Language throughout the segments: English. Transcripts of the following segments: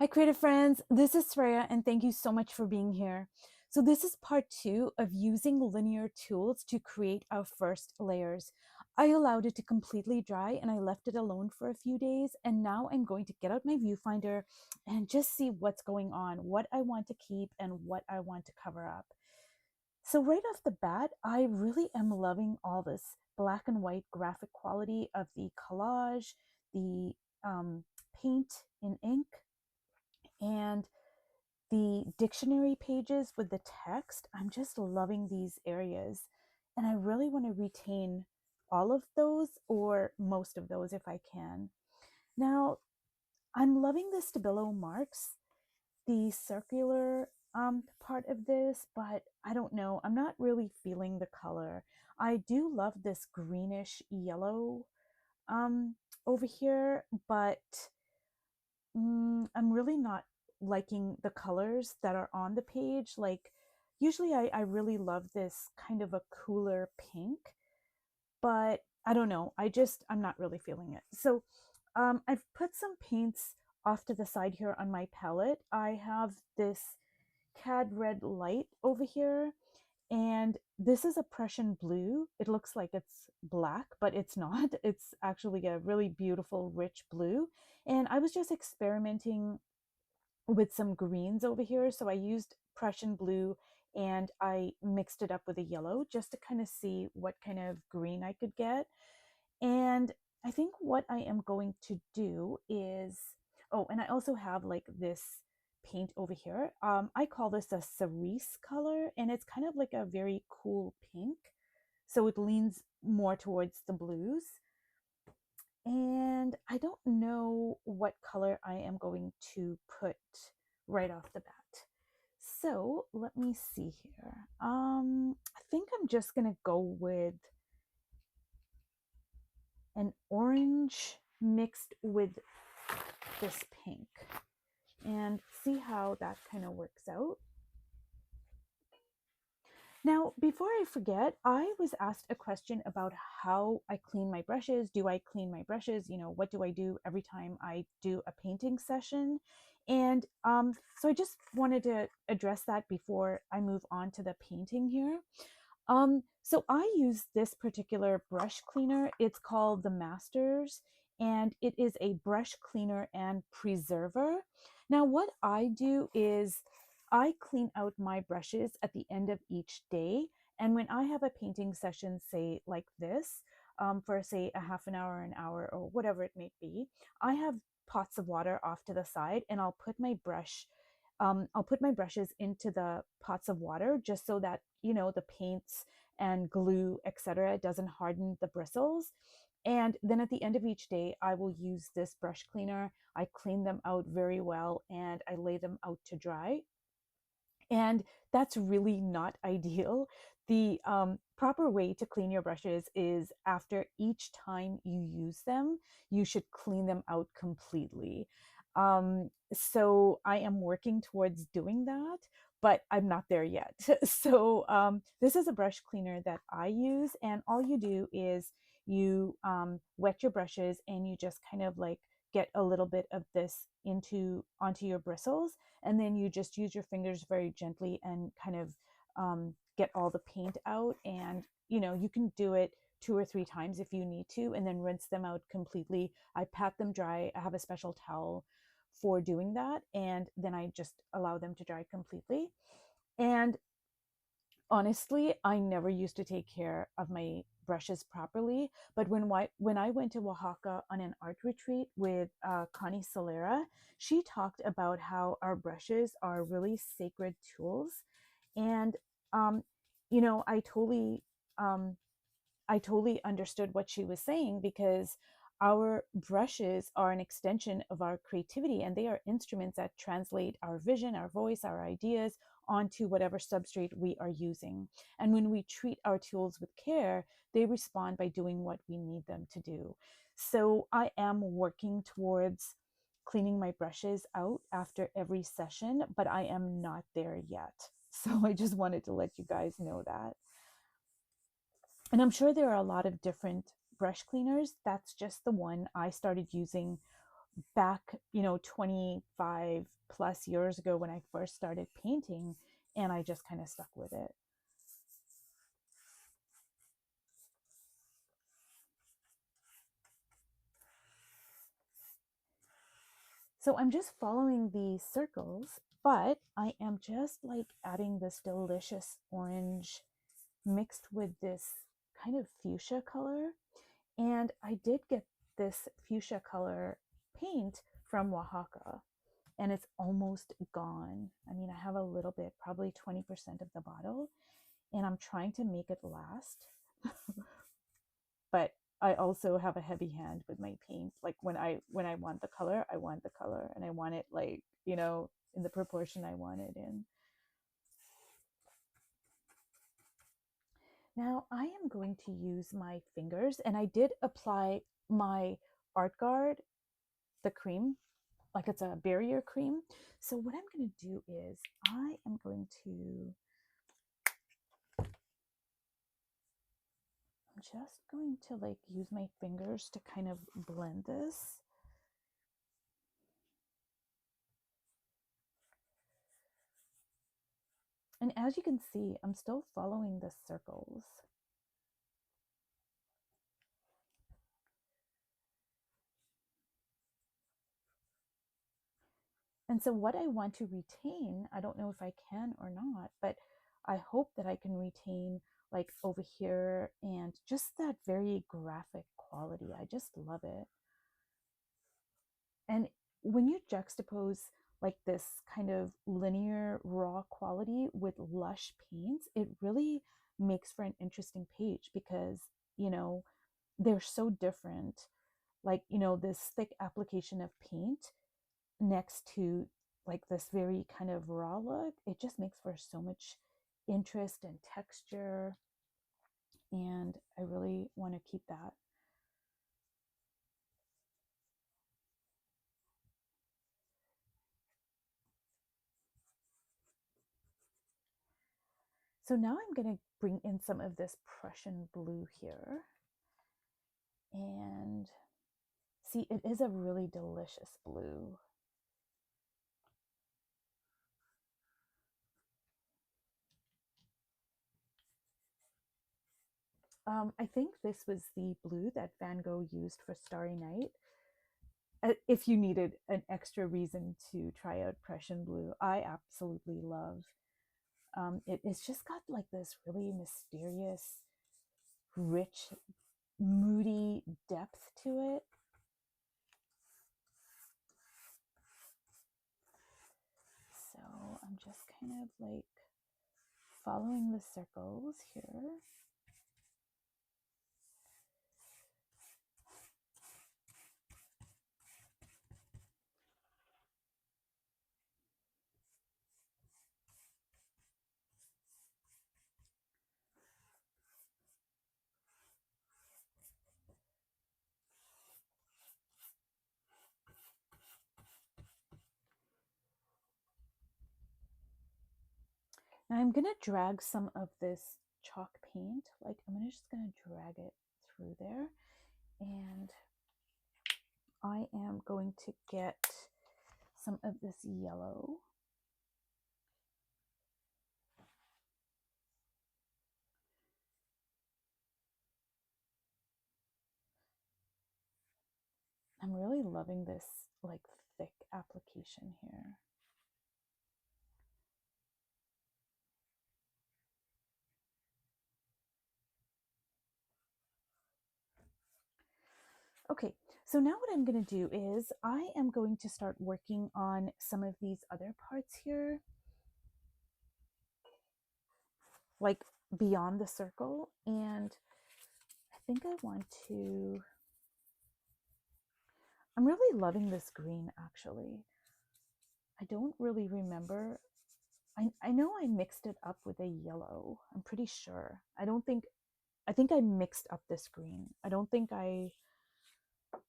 Hi, creative friends. This is Freya, and thank you so much for being here. So, this is part two of using linear tools to create our first layers. I allowed it to completely dry and I left it alone for a few days. And now I'm going to get out my viewfinder and just see what's going on, what I want to keep, and what I want to cover up. So, right off the bat, I really am loving all this black and white graphic quality of the collage, the paint in ink, and the dictionary pages with the text. I'm just loving these areas. And I really want to retain all of those or most of those if I can. Now, I'm loving the Stabilo marks, the circular part of this, but I don't know. I'm not really feeling the color. I do love this greenish yellow um, over here, but I'm really not liking the colors that are on the page. Like, usually I really love this kind of a cooler pink, but I don't know. I'm not really feeling it. So, I've put some paints off to the side here on my palette. I have this Cad Red Light over here, and this is a Prussian blue. It looks like it's black, but it's not. It's actually a really beautiful, rich blue. And I was just experimenting with some greens over here. So I used Prussian blue and I mixed it up with a yellow just to kind of see what kind of green I could get. And I think what I am going to do is, oh, and I also have like this paint over here. I call this a cerise color, and it's kind of like a very cool pink. So it leans more towards the blues. And I don't know what color I am going to put right off the bat. So let me see here. I think I'm just gonna go with an orange mixed with this pink and see how that kind of works out. Now, before I forget, I was asked a question about how I clean my brushes. Do I clean my brushes? What do I do every time I do a painting session? And so I just wanted to address that before I move on to the painting here. So I use this particular brush cleaner. It's called the Masters, and it is a brush cleaner and preserver. Now, what I do is I clean out my brushes at the end of each day. And when I have a painting session, say like this, for say a half an hour, or whatever it may be, I have pots of water off to the side and I'll put my brushes into the pots of water just so that, the paints and glue, etc., doesn't harden the bristles. And then at the end of each day, I will use this brush cleaner. I clean them out very well and I lay them out to dry. And that's really not ideal. The proper way to clean your brushes is after each time you use them, you should clean them out completely. So I am working towards doing that, but I'm not there yet. So this is a brush cleaner that I use, and all you do is you wet your brushes and you just kind of like get a little bit of this into onto your bristles, and then you just use your fingers very gently and kind of get all the paint out. And you can do it 2 or 3 times if you need to, and then rinse them out completely. I pat them dry. I have a special towel for doing that, and then I just allow them to dry completely. And honestly, I never used to take care of my brushes properly, but when I went to Oaxaca on an art retreat with Connie Solera, she talked about how our brushes are really sacred tools. And um, you know, um, I totally understood what she was saying, because our brushes are an extension of our creativity, and they are instruments that translate our vision, our voice, our ideas onto whatever substrate we are using. And when we treat our tools with care, they respond by doing what we need them to do. So I am working towards cleaning my brushes out after every session, but I am not there yet. So I just wanted to let you guys know that. And I'm sure there are a lot of different brush cleaners. That's just the one I started using back, 25 plus years ago when I first started painting, and I just kind of stuck with it. So I'm just following these circles, but I am just like adding this delicious orange mixed with this kind of fuchsia color. And I did get this fuchsia color paint from Oaxaca, and it's almost gone. I mean, I have a little bit, probably 20% of the bottle, and I'm trying to make it last. But I also have a heavy hand with my paint. Like when I want the color, I want the color, and I want it like, in the proportion I want it in. Now I am going to use my fingers, and I did apply my Art Guard, the cream, like it's a barrier cream. So what I'm going to do is I am going to, I'm just going to like use my fingers to kind of blend this. And as you can see, I'm still following the circles. And so what I want to retain, I don't know if I can or not, but I hope that I can retain like over here and just that very graphic quality. I just love it. And when you juxtapose like this kind of linear raw quality with lush paints, it really makes for an interesting page because, you know, they're so different. Like, this thick application of paint next to like this very kind of raw look, it just makes for so much interest and texture. And I really want to keep that. So now I'm going to bring in some of this Prussian blue here. And see, it is a really delicious blue. I think this was the blue that Van Gogh used for Starry Night. If you needed an extra reason to try out Prussian blue, I absolutely love. It's just got like this really mysterious, rich, moody depth to it. So I'm just kind of like following the circles here. Now I'm gonna drag some of this chalk paint, like just gonna drag it through there, and I am going to get some of this yellow. I'm really loving this like thick application here. Okay, so now what I'm going to do is I am going to start working on some of these other parts here, like beyond the circle. And I think I want to, I'm really loving this green actually. I don't really remember. I know I mixed it up with a yellow. I'm pretty sure. I think I mixed up this green. I don't think I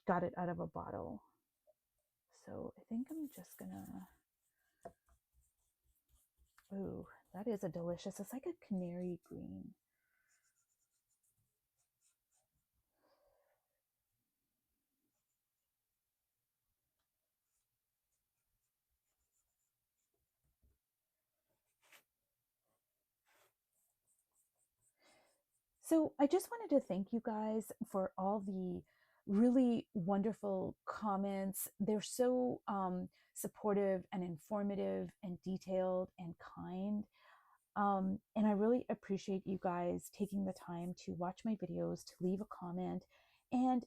got it out of a bottle. So I think I'm just gonna, ooh, that is a delicious, it's like a canary green. So I just wanted to thank you guys for all the really wonderful comments. They're so supportive and informative and detailed and kind. And I really appreciate you guys taking the time to watch my videos, to leave a comment. And,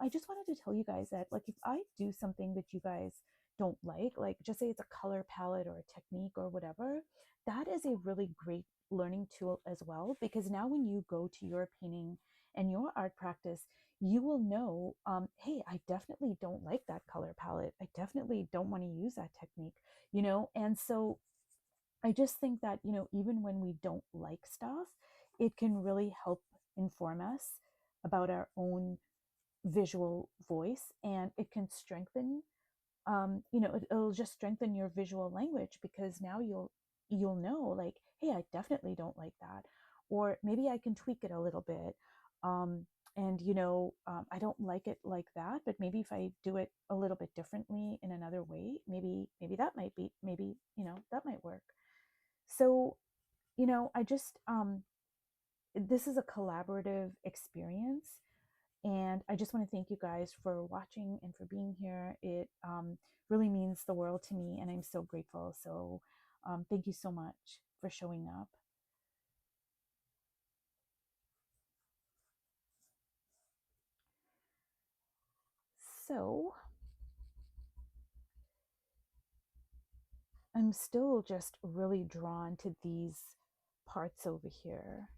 I just wanted to tell you guys that, like, if I do something that you guys don't like just say it's a color palette or a technique or whatever, that is a really great learning tool as well. Because now when you go to your painting and your art practice, you will know, hey, I definitely don't like that color palette. I definitely don't want to use that technique. And so I just think that, even when we don't like stuff, it can really help inform us about our own visual voice, and it can strengthen, it'll just strengthen your visual language, because now you'll know, like, hey, I definitely don't like that, or maybe I can tweak it a little bit. And I don't like it like that, but maybe if I do it a little bit differently in another way, maybe that might be, maybe that might work. So, I just, this is a collaborative experience. And I just want to thank you guys for watching and for being here. It really means the world to me, and I'm so grateful. So, thank you so much for showing up. So, I'm still just really drawn to these parts over here.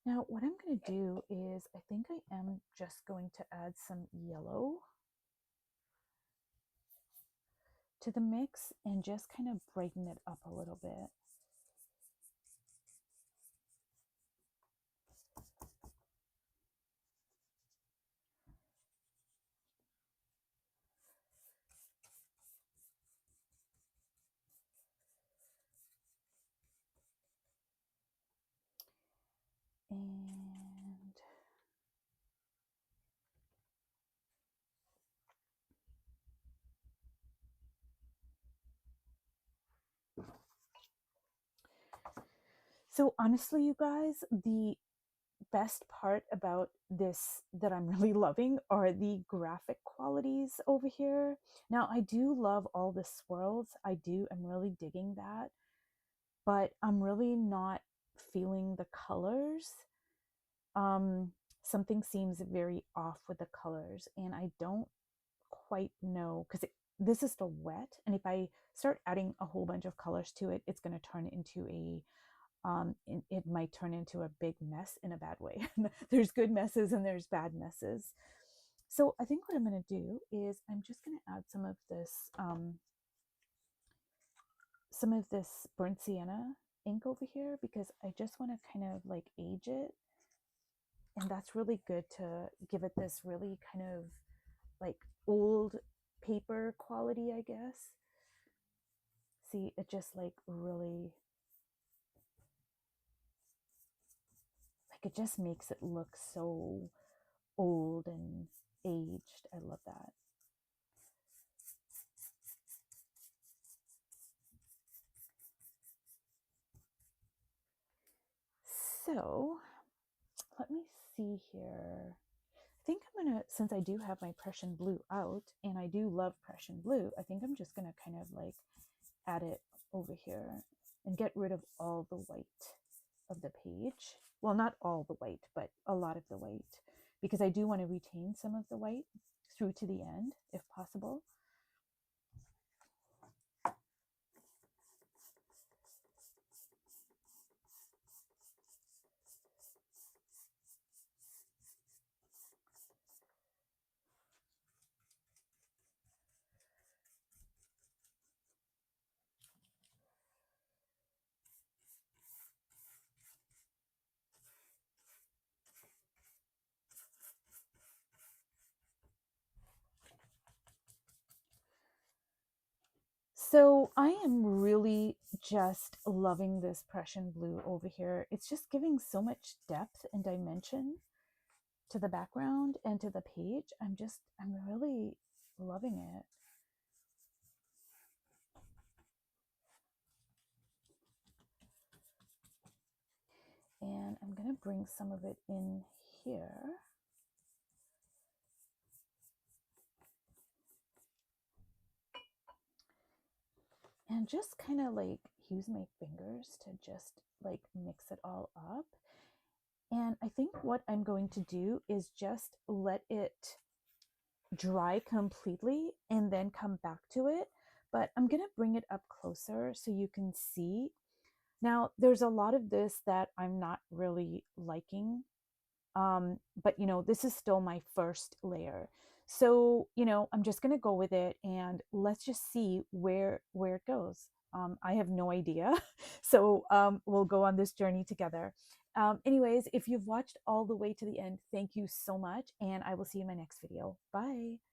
Now, what I'm going to do is, I think I am just going to add some yellow to the mix and just kind of brighten it up a little bit. And so honestly, you guys, the best part about this that I'm really loving are the graphic qualities over here. Now, I do love all the swirls. I'm really digging that, but I'm really not feeling the colors. Um, Something seems very off with the colors, and I don't quite know, because this is still wet, and if I start adding a whole bunch of colors to it, it's going to turn into it might turn into a big mess in a bad way. There's good messes and there's bad messes. So I think what I'm going to do is I'm just going to add some of this burnt sienna ink over here, because I just want to kind of like age it, and that's really good to give it this really kind of like old paper quality, I guess. See, it just like really, like, it just makes it look so old and aged. I love that. So let me see here. I think I'm gonna, since I do have my Prussian blue out, and I do love Prussian blue, I think I'm just gonna kind of like add it over here and get rid of all the white of the page. Well, not all the white, but a lot of the white, because I do want to retain some of the white through to the end if possible. So I am really just loving this Prussian blue over here. It's just giving so much depth and dimension to the background and to the page. I'm really loving it. And I'm going to bring some of it in here. And just kind of like use my fingers to just like mix it all up. And I think what I'm going to do is just let it dry completely and then come back to it. But I'm going to bring it up closer so you can see. Now, there's a lot of this that I'm not really liking. But this is still my first layer. So, I'm just going to go with it and let's just see where it goes. I have no idea. So, we'll go on this journey together. Anyways, if you've watched all the way to the end, thank you so much. And I will see you in my next video. Bye.